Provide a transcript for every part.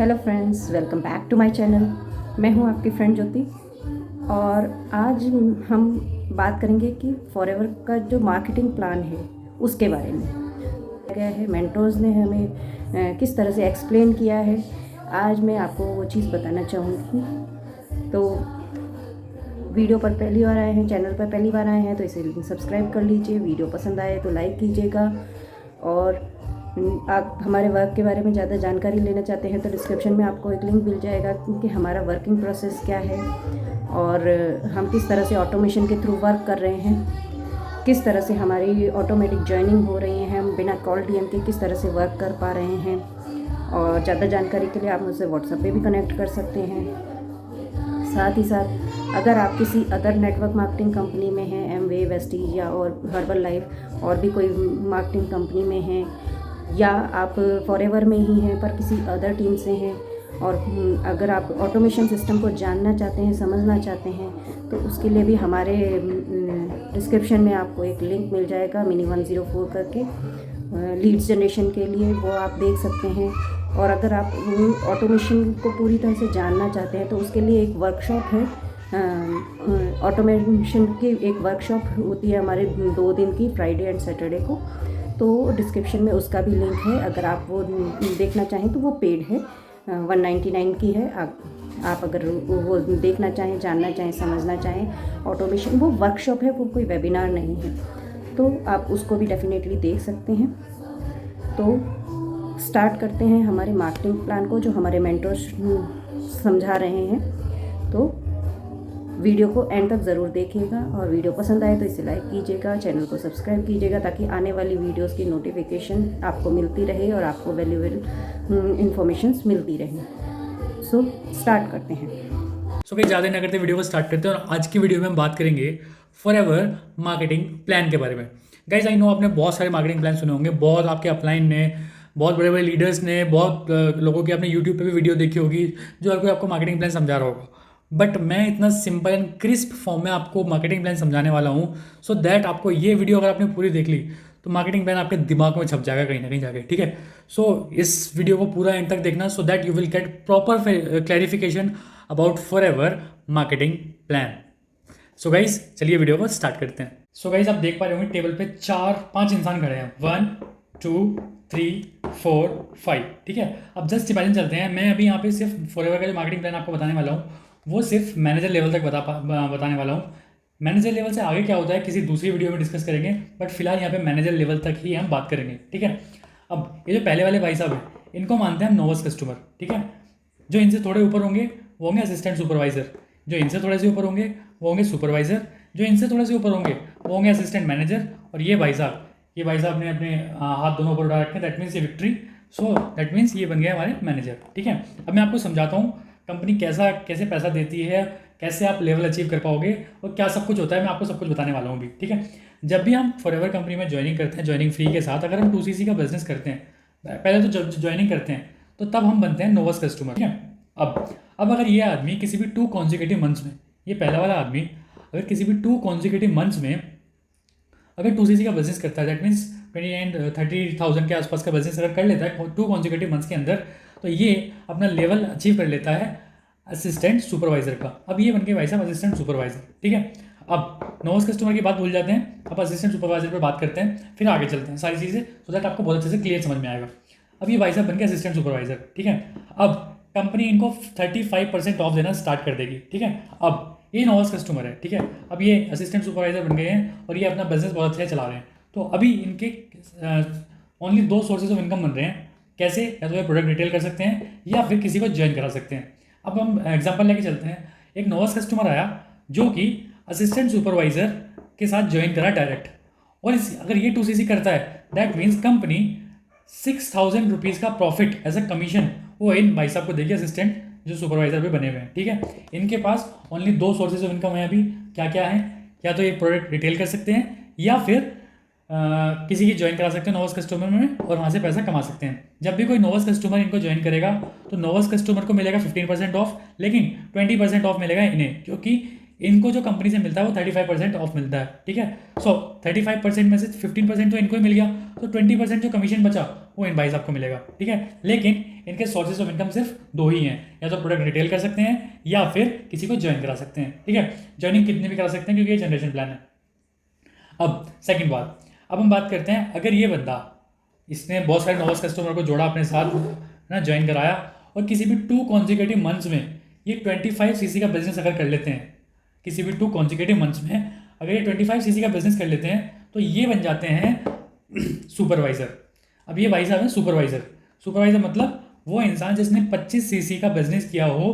Hello friends, welcome back to my channel. मैं हूं आपकी फ्रेंड ज्योति और आज हम बात करेंगे कि फॉरएवर का जो मार्केटिंग प्लान है उसके बारे में गया है। मेंटोर्स ने हमें किस तरह से एक्सप्लेन किया है, आज मैं आपको वो चीज़ बताना चाहूँगी। तो वीडियो पर पहली बार आए हैं, चैनल पर पहली बार आए हैं तो इसे सब्सक्राइब कर लीजिए। वीडियो पसंद आए तो लाइक कीजिएगा और आप हमारे वर्क के बारे में ज़्यादा जानकारी लेना चाहते हैं तो डिस्क्रिप्शन में आपको एक लिंक मिल जाएगा क्योंकि हमारा वर्किंग प्रोसेस क्या है और हम किस तरह से ऑटोमेशन के थ्रू वर्क कर रहे हैं, किस तरह से हमारी ऑटोमेटिक जॉइनिंग हो रही है, हम बिना कॉल डीएम के किस तरह से वर्क कर पा रहे हैं। और ज़्यादा जानकारी के लिए आप मुझसे व्हाट्सएप पे भी कनेक्ट कर सकते हैं। साथ ही साथ अगर आप किसी अदर नेटवर्क मार्केटिंग कंपनी में हैं, एमवे, वेस्टीज या और हर्बल लाइफ और भी कोई मार्केटिंग कंपनी में हैं, या आप फॉरएवर में ही हैं पर किसी अदर टीम से हैं और अगर आप ऑटोमेशन सिस्टम को जानना चाहते हैं, समझना चाहते हैं तो उसके लिए भी हमारे डिस्क्रिप्शन में आपको एक लिंक मिल जाएगा मिनी 104 करके, लीड्स जनरेशन के लिए, वो आप देख सकते हैं। और अगर आप ऑटोमेशन को पूरी तरह से जानना चाहते हैं तो उसके लिए एक वर्कशॉप है, ऑटोमेशन की एक वर्कशॉप होती है हमारे 2 दिन की, फ्राइडे एंड सैटरडे को। तो डिस्क्रिप्शन में उसका भी लिंक है, अगर आप वो देखना चाहें तो वो पेड है, 199 की है। आप अगर वो देखना चाहें, जानना चाहें, समझना चाहें ऑटोमेशन, वो वर्कशॉप है, वो कोई वेबिनार नहीं है, तो आप उसको भी डेफिनेटली देख सकते हैं। तो स्टार्ट करते हैं हमारे मार्केटिंग प्लान को जो हमारे मेंटर्स समझा रहे हैं। तो वीडियो को एंड तक ज़रूर देखिएगा और वीडियो पसंद आए तो इसे लाइक कीजिएगा, चैनल को सब्सक्राइब कीजिएगा ताकि आने वाली वीडियोस की नोटिफिकेशन आपको मिलती रहे और आपको वैल्यूएबल इंफॉर्मेशंस मिलती रहे। सो स्टार्ट करते हैं। सो कहीं ज़्यादा नहीं करते, वीडियो को स्टार्ट करते हैं। और आज की वीडियो में हम बात करेंगे फॉरएवर मार्केटिंग प्लान के बारे में। गाइज आई नो आपने बहुत सारे मार्केटिंग प्लान सुने होंगे, बहुत आपके अपलाइन ने, बहुत बड़े बड़े लीडर्स ने, बहुत लोगों की आपने यूट्यूब पे भी वीडियो देखी होगी जो हर कोई आपको मार्केटिंग प्लान समझा रहा होगा। बट मैं इतना सिंपल एंड क्रिस्प फॉर्म में आपको मार्केटिंग प्लान समझाने वाला हूँ सो दैट आपको ये वीडियो अगर आपने पूरी देख ली तो मार्केटिंग प्लान आपके दिमाग में छप जाएगा कहीं ना कहीं जाके, ठीक है। सो इस वीडियो को पूरा एंड तक देखना so that you will get proper clarification about forever marketing plan. So guys चलिए वीडियो को स्टार्ट करते हैं। सो गाइज आप देख पा रहे होंगे टेबल पे 4-5 इंसान खड़े हैं, 1 2 3 4 5, ठीक है। अब जस्ट इमेजिन चलते हैं, मैं अभी यहाँ पे सिर्फ फॉरएवर का जो मार्केटिंग प्लान आपको बताने वाला हूँ वो सिर्फ मैनेजर लेवल तक बताने वाला हूँ। मैनेजर लेवल से आगे क्या होता है किसी दूसरी वीडियो में डिस्कस करेंगे, बट फिलहाल यहाँ पे मैनेजर लेवल तक ही हम बात करेंगे, ठीक है। अब ये जो पहले वाले भाई साहब हैं इनको मानते हैं हम नोवस कस्टमर, ठीक है। जो इनसे थोड़े ऊपर होंगे वो होंगे असिस्टेंट सुपरवाइजर, जो इनसे थोड़े से ऊपर होंगे वो होंगे सुपरवाइजर, जो इनसे थोड़े से ऊपर होंगे वो होंगे असिस्टेंट मैनेजर। और ये भाई साहब ने अपने हाथ दोनों ऊपर उठा रखे हैं, दैट मीन्स ये विक्ट्री। सो दैट मीन्स ये बन गया हमारे मैनेजर, ठीक है। अब मैं आपको समझाता हूँ कंपनी कैसे पैसा देती है, कैसे आप लेवल अचीव कर पाओगे और क्या सब कुछ होता है, मैं आपको सब कुछ बताने वाला हूँ भी, ठीक है। जब भी हम फॉरएवर कंपनी में ज्वाइनिंग करते हैं, ज्वाइनिंग फी के साथ, अगर हम 2CC का बिजनेस करते हैं, पहले तो जब ज्वाइनिंग करते हैं तो तब हम बनते हैं नोवस कस्टमर, ठीक है। अब अगर ये आदमी किसी भी 2 कॉन्जिक्यूटिव मंथ्स में, ये पहला वाला आदमी अगर किसी भी 2 कॉन्जिक्यूटिव मंथ्स में अगर 2CC का बिजनेस करता है, दैट मीन्स 20,000 के आसपास का बिजनेस अगर कर लेता है 2 कॉन्जिक्यूटिव मंथ्स के अंदर, तो ये अपना लेवल अचीव कर लेता है असिस्टेंट सुपरवाइजर का। अब ये बन के भाई साहब असिस्टेंट सुपरवाइजर, ठीक है। अब नोवस कस्टमर की बात भूल जाते हैं, अब असिस्टेंट सुपरवाइजर पर बात करते हैं, फिर आगे चलते हैं सारी चीज़ें सो दैट आपको बहुत अच्छे से क्लियर समझ में आएगा। अब ये भाई साहब बन के असिस्टेंट सुपरवाइजर, ठीक है। अब कंपनी इनको 35% ऑफ देना स्टार्ट कर देगी, ठीक है। अब ये नोवस कस्टमर है, ठीक है। अब ये असिस्टेंट सुपरवाइजर बन गए हैं और ये अपना बिजनेस बहुत अच्छे से चला रहे हैं। तो अभी इनके ओनली 2 सोर्सेज ऑफ इनकम बन रहे हैं, कैसे, या तो ये प्रोडक्ट रिटेल कर सकते हैं या फिर किसी को ज्वाइन करा सकते हैं। अब हम एग्जांपल लेके चलते हैं, एक नोवस कस्टमर आया जो कि असिस्टेंट सुपरवाइजर के साथ ज्वाइन करा डायरेक्ट, और अगर ये 2CC करता है दैट मीन्स कंपनी 6,000 रुपीज़ का प्रॉफिट एज अ कमीशन वो इन भाई साहब को देगी, असिस्टेंट जो सुपरवाइजर पे बने हुए हैं, ठीक है। इनके पास ओनली 2 सोर्सेज ऑफ इनकम है अभी, क्या क्या है, या तो ये प्रोडक्ट रिटेल कर सकते हैं या फिर किसी की ज्वाइन करा सकते हैं नोवस कस्टमर में और वहाँ से पैसा कमा सकते हैं। जब भी कोई नोवस कस्टमर इनको ज्वाइन करेगा तो नोवस कस्टमर को मिलेगा 15% ऑफ, लेकिन 20% ऑफ मिलेगा इन्हें, क्योंकि इनको जो कंपनी से मिलता है वो 35% ऑफ मिलता है, ठीक है। सो 35% में से 15% तो इनको ही मिल गया, तो 20% जो कमीशन बचा वो इन भाई साहब को मिलेगा, ठीक है। लेकिन इनके सोर्सेज ऑफ इनकम सिर्फ दो ही हैं, या तो प्रोडक्ट रिटेल कर सकते हैं या फिर किसी को ज्वाइन करा सकते हैं। ठीक है, ज्वाइनिंग कितने भी करा सकते हैं क्योंकि ये जनरेशन प्लान है। अब सेकंड बात, अब हम बात करते हैं, अगर ये बंदा, इसने बहुत सारे नोवस कस्टमर को जोड़ा अपने साथ ना, ज्वाइन कराया, और किसी भी 2 कॉन्जिक्यूटिव मंथ्स में ये 25 सीसी का बिजनेस अगर कर लेते हैं, किसी भी 2 कॉन्जिक्यूटिव मंथ्स में अगर ये 25 सीसी का बिजनेस कर लेते हैं, तो ये बन जाते हैं सुपरवाइज़र। अब ये भाई साहब है सुपरवाइज़र। सुपरवाइज़र मतलब वो इंसान जिसने 25 सीसी का बिजनेस किया हो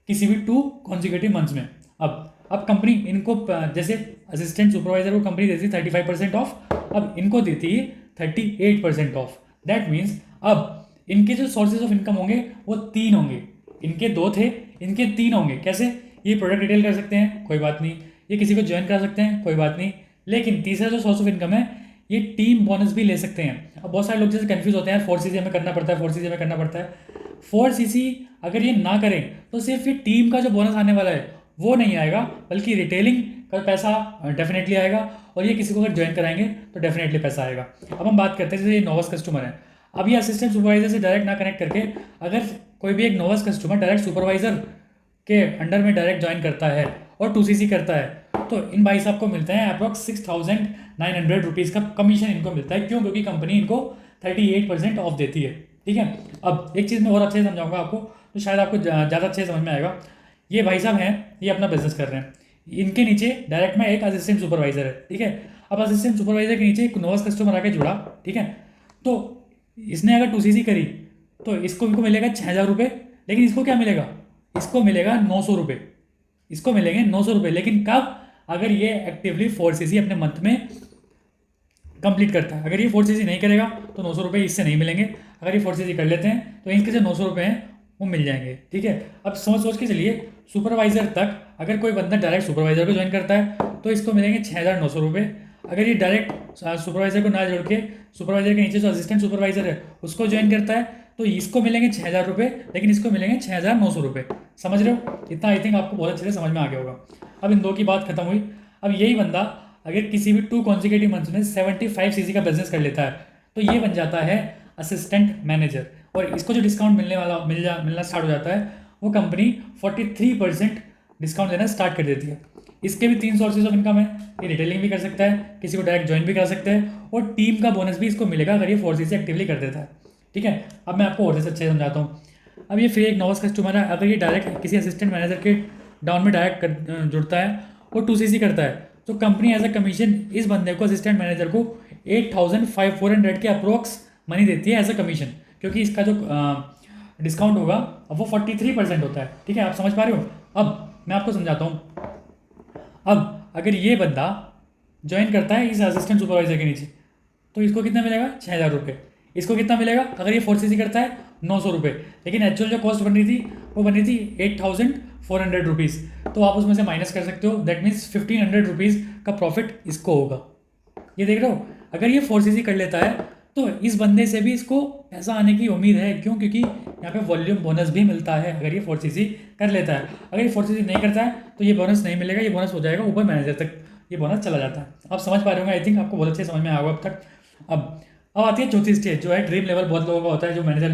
किसी भी 2 कॉन्जिक्यूटिव मंथ्स में। अब कंपनी इनको जैसे असिस्टेंट सुपरवाइजर को कंपनी देती 35% ऑफ, अब इनको देती है 38% ऑफ। दैट मीन्स अब इनके जो सोर्सेज ऑफ इनकम होंगे वो 3 होंगे, इनके 2 थे, इनके 3 होंगे। कैसे? ये प्रोडक्ट रिटेल कर सकते हैं, कोई बात नहीं, ये किसी को ज्वाइन करा सकते हैं, कोई बात नहीं, लेकिन तीसरा जो सोर्स ऑफ इनकम है ये टीम बोनस भी ले सकते हैं। अब बहुत सारे लोग जैसे कंफ्यूज होते हैं, 4 सीसी हमें करना पड़ता है, 4 सीसी हमें करना पड़ता है। 4 सीसी अगर ये ना करें तो सिर्फ ये टीम का जो बोनस आने वाला है वो नहीं आएगा, बल्कि रिटेलिंग का पैसा डेफिनेटली आएगा, और ये किसी को अगर ज्वाइन कराएंगे तो डेफिनेटली पैसा आएगा। अब हम बात करते हैं जैसे ये नोवस कस्टमर है, अब ये असिस्टेंट सुपरवाइजर से डायरेक्ट ना कनेक्ट करके अगर कोई भी एक नोवस कस्टमर डायरेक्ट सुपरवाइजर के अंडर में डायरेक्ट ज्वाइन करता है और 2 सीसी करता है, तो इन भाई साहब को मिलता है अप्रॉक्स 6,900 रुपीज़ का कमीशन इनको मिलता है। क्यों? क्योंकि कंपनी इनको 38% ऑफ देती है। ठीक है, अब एक चीज़ मैं और अच्छे से समझाऊंगा आपको, तो शायद आपको ज़्यादा अच्छे से समझ में आएगा। ये भाई साहब हैं, ये अपना बिजनेस कर रहे हैं, इनके नीचे डायरेक्ट में एक असिस्टेंट सुपरवाइजर है। ठीक है, अब असिस्टेंट सुपरवाइजर के नीचे एक नोवस कस्टमर आके जुड़ा। ठीक है, तो इसने अगर 2 सीसी करी तो इसको मिलेगा 6,000 रुपये, लेकिन इसको क्या मिलेगा? इसको मिलेगा 900 रुपये, इसको मिलेंगे 900 रुपये। लेकिन कब? अगर ये एक्टिवली 4 सीसी अपने मंथ में कंप्लीट करता है। अगर ये 4 सीसी नहीं करेगा तो 900 रुपये इससे नहीं मिलेंगे। अगर ये 4 सीसी कर लेते हैं तो इनके जो 900 रुपये हैं वो मिल जाएंगे। ठीक है, अब सोच के चलिए, सुपरवाइज़र तक अगर कोई बंदा डायरेक्ट सुपरवाइज़र को ज्वाइन करता है तो इसको मिलेंगे 6,900 रुपये। अगर ये डायरेक्ट सुपरवाइज़र को ना जोड़ के सुपरवाइज़र के नीचे जो असिस्टेंट सुपरवाइज़र है उसको ज्वाइन करता है तो इसको मिलेंगे 6,000 रुपये, लेकिन इसको मिलेंगे 6,900 रुपये। समझ रहे हो? इतना आई थिंक आपको बहुत अच्छे से समझ में आ गया होगा। अब इन 2 की बात खत्म हुई। अब यही बंदा अगर किसी भी 2 कॉन्जिक्यूटिव मंथ्स में 75 सीसी का बिजनेस कर लेता है तो ये बन जाता है असिस्टेंट मैनेजर, और इसको जो डिस्काउंट मिलना स्टार्ट हो जाता है वो कंपनी 43% डिस्काउंट देना स्टार्ट कर देती है। इसके भी 3 सोर्सेज ऑफ इनकम है, ये रिटेलिंग भी कर सकता है, किसी को डायरेक्ट ज्वाइन भी कर सकता है, और टीम का बोनस भी इसको मिलेगा अगर ये 4 सीसी एक्टिवली कर देता है। ठीक है, अब मैं आपको और से अच्छे समझाता हूँ। अब ये फिर एक नोवस कस्टमर है, अगर ये डायरेक्ट किसी असिस्टेंट मैनेजर के डाउन में डायरेक्ट जुड़ता है और 2 सीसी करता है तो कंपनी एज अ कमीशन इस बंदे को, असिस्टेंट मैनेजर को 8,400 के अप्रोक्स मनी देती है एज अ कमीशन, क्योंकि इसका जो डिस्काउंट होगा अब वो 43% होता है। ठीक है, आप समझ पा रहे हो? अब मैं आपको समझाता हूँ। अब अगर ये बंदा ज्वाइन करता है इस असिस्टेंट सुपरवाइजर के नीचे तो इसको कितना मिलेगा? 6,000 रुपये। इसको कितना मिलेगा अगर ये 4 सीसी करता है? 900 रुपये। लेकिन एक्चुअल जो कॉस्ट बन रही थी वो बन रही थी 8,400 रुपीज़, तो आप उसमें से माइनस कर सकते हो। दैट मीन्स 1,500 रुपीज़ का प्रॉफिट इसको होगा। ये देख रहे हो? अगर ये 4 सीसी कर लेता है तो इस बंदे से भी इसको पैसा आने की उम्मीद है। क्यों? क्योंकि यहाँ पे वॉल्यूम बोनस भी मिलता है अगर ये 4 सीसी कर लेता है। अगर ये 4 सीसी नहीं करता है तो ये बोनस नहीं मिलेगा, ये बोनस हो जाएगा ऊपर मैनेजर तक, ये बोनस चला जाता है। आप समझ पा रहे होंगे, आई थिंक आपको बहुत अच्छे समझ में आएगा अब तक। अब आती है चौथी स्टेज, जो है ड्रीम लेवल बहुत लोगों का होता है, जो मैनेजर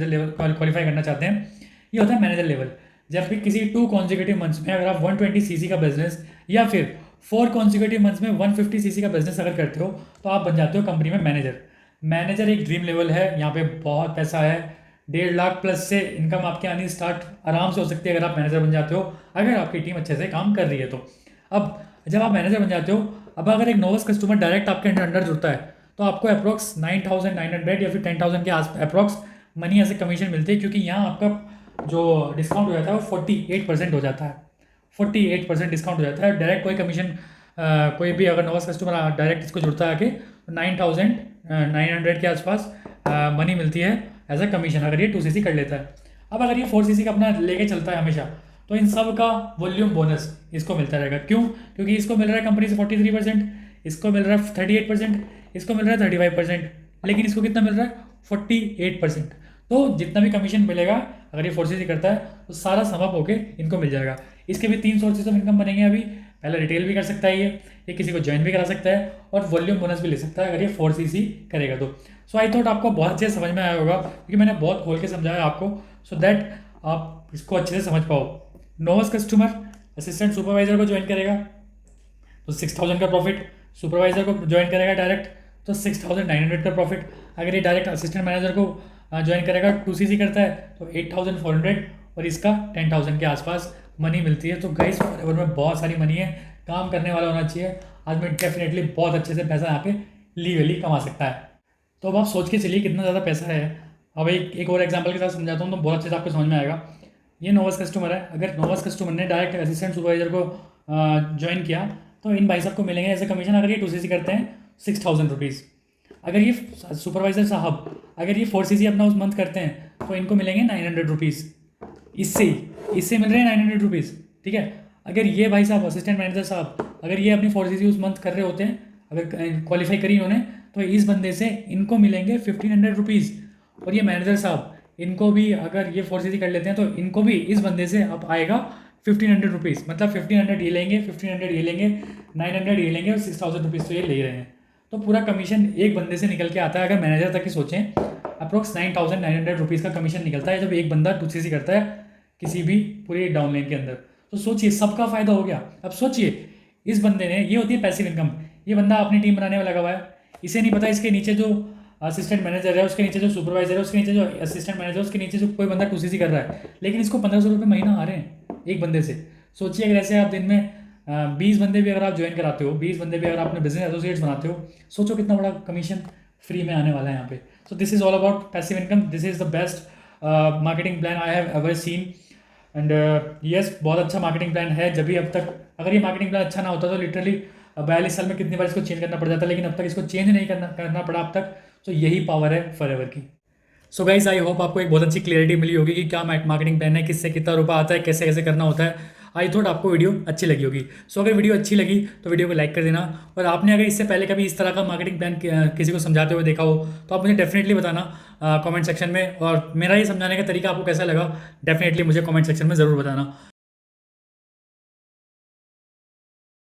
लेवल क्वालिफाई करना चाहते हैं। ये होता है मैनेजर लेवल। जब भी किसी 2 कॉन्जिक्यूटिव मंथ्स में अगर आप 120 सीसी का बिजनेस या फिर 4 कॉन्जिक्यूटिव मंथ्स में 150 सीसी का बिजनेस अगर करते हो तो आप बन जाते हो कंपनी में मैनेजर। मैनेजर एक ड्रीम लेवल है, यहाँ पे बहुत पैसा है, 1.5 लाख प्लस से इनकम आपके आनी स्टार्ट आराम से हो सकती है अगर आप मैनेजर बन जाते हो, अगर आपकी टीम अच्छे से काम कर रही है तो। अब जब आप मैनेजर बन जाते हो, अब अगर एक नोवस कस्टमर डायरेक्ट आपके अंडर जुड़ता है तो आपको अप्रॉक्स 9,900 या फिर 10,000 के आस अप्रॉक्स मनी ऐसे कमीशन मिलती है, क्योंकि यहाँ आपका जो डिस्काउंट हो जाता है वो 48% हो जाता है। 48% डिस्काउंट हो जाता है। डायरेक्ट कोई कमीशन कोई भी अगर नोवस कस्टमर डायरेक्ट इसको जुड़ता है आके तो 9,900 के आसपास मनी मिलती है एज अ कमीशन अगर ये 2 सीसी कर लेता है। अब अगर ये 4 सीसी का अपना लेके चलता है हमेशा तो इन सब का वॉल्यूम बोनस इसको मिलता रहेगा। क्यों? क्योंकि इसको मिल रहा है कंपनी से 43%, इसको मिल रहा है 38%, इसको मिल रहा है 35%, लेकिन इसको कितना मिल रहा है? 48%। तो जितना भी कमीशन मिलेगा अगर ये 4 सीसी करता है तो सारा सम अप होके इनको मिल जाएगा। इसके भी 3 सोर्सेज ऑफ इनकम बनेंगे अभी। पहले रिटेल भी कर सकता है ये किसी को ज्वाइन भी करा सकता है और वॉल्यूम बोनस भी ले सकता है अगर ये 4cc करेगा तो। सो आई थॉट आपको बहुत अच्छे से समझ में आया होगा क्योंकि मैंने बहुत खोल के समझाया आपको, सो दैट आप इसको अच्छे से समझ पाओ। नोवस कस्टमर असिस्टेंट सुपरवाइजर को ज्वाइन करेगा तो 6000 का प्रॉफिट, सुपरवाइजर को ज्वाइन करेगा डायरेक्ट तो 6900 का प्रॉफिट। अगर ये डायरेक्ट असिस्टेंट मैनेजर को ज्वाइन करेगा 2cc करता है तो 8400 और इसका 10,000 के आसपास मनी मिलती है। तो गाइस फॉरएवर में बहुत सारी मनी है, काम करने वाला होना चाहिए आदमी, डेफिनेटली बहुत अच्छे से पैसा यहाँ पे लीगली कमा सकता है। तो अब आप सोच के चलिए कितना ज़्यादा पैसा है। अब एक और एग्जांपल के साथ समझाता हूँ तो बहुत अच्छे से आपको समझ में आएगा। ये नोवस कस्टमर है, अगर नोवस कस्टमर ने डायरेक्ट असिस्टेंट सुपरवाइजर को ज्वाइन किया तो इन भाई साहब को मिलेंगे ऐसे कमीशन, अगर ये 2cc करते हैं 6000 रुपीज़। अगर ये सुपरवाइजर साहब अगर ये 4cc अपना उस मंथ करते हैं तो इनको मिलेंगे 900 रुपीज़। इससे मिल रहे हैं 900 रुपीज़, ठीक है। अगर ये भाई साहब असिस्टेंट मैनेजर साहब अगर ये अपनी 4cc उस मंथ कर रहे होते हैं, अगर क्वालिफाई करी इन्होंने, तो इस बंदे से इनको मिलेंगे 1500 रुपीज़। और ये मैनेजर साहब इनको भी अगर ये 4cc कर लेते हैं तो इनको भी इस बंदे से अब आएगा 1500 रुपीज़। मतलब 1500 ये लेंगे, 1500 ये लेंगे, 900 ये लेंगे और 6000 रुपीज़ तो ये ले रहे हैं। तो पूरा कमीशन एक बंदे से निकल के आता है। अगर मैनेजर तक ही सोचें अप्रोक्स 9900 रुपीज़ का कमीशन निकलता है जब एक बंदा 2cc करता है किसी भी पूरी डाउनलाइन के अंदर। तो सोचिए सबका फ़ायदा हो गया। अब सोचिए इस बंदे ने, ये होती है पैसिव इनकम, ये बंदा अपनी टीम बनाने में लगा हुआ है, इसे नहीं पता इसके नीचे जो असिस्टेंट मैनेजर है, उसके नीचे जो सुपरवाइजर है, उसके नीचे जो असिस्टेंट मैनेजर है, उसके नीचे जो कोई बंदा 2cc कर रहा है, लेकिन इसको 1500 रुपये महीना आ रहे हैं एक बंदे से। सोचिए अगर ऐसे आप दिन में 20 बंदे भी अगर आप ज्वाइन कराते हो, 20 बंदे भी अगर आप अपने बिजनेस एसोसिएट्स बनाते हो, सोचो कितना बड़ा कमीशन फ्री में आने वाला है यहाँ पे। So this is all about passive income, this is the best marketing plan I have ever seen and yes, बहुत अच्छा मार्केटिंग प्लान है। जब भी अब तक अगर ये मार्केटिंग प्लान अच्छा ना होता तो लिटरली 42 साल में कितनी बार इसको चेंज करना पड़ जाता, लेकिन अब तक इसको चेंज नहीं करना पड़ा अब तक। तो यही पावर है फॉरएवर की। सो गाइस आई होप आपको एक बहुत अच्छी क्लियरिटी मिली होगी कि क्या मार्केटिंग प्लान है, किससे कितना रुपया आता है, कैसे कैसे करना होता है। आई थॉट आपको वीडियो अच्छी लगी होगी। सो अगर वीडियो अच्छी लगी तो वीडियो को लाइक कर देना, और आपने अगर इससे पहले कभी इस तरह का मार्केटिंग प्लान किसी को समझाते हुए देखा हो तो आप मुझे डेफिनेटली बताना कमेंट सेक्शन में, और मेरा ये समझाने का तरीका आपको कैसा लगा डेफिनेटली मुझे कमेंट सेक्शन में ज़रूर बताना।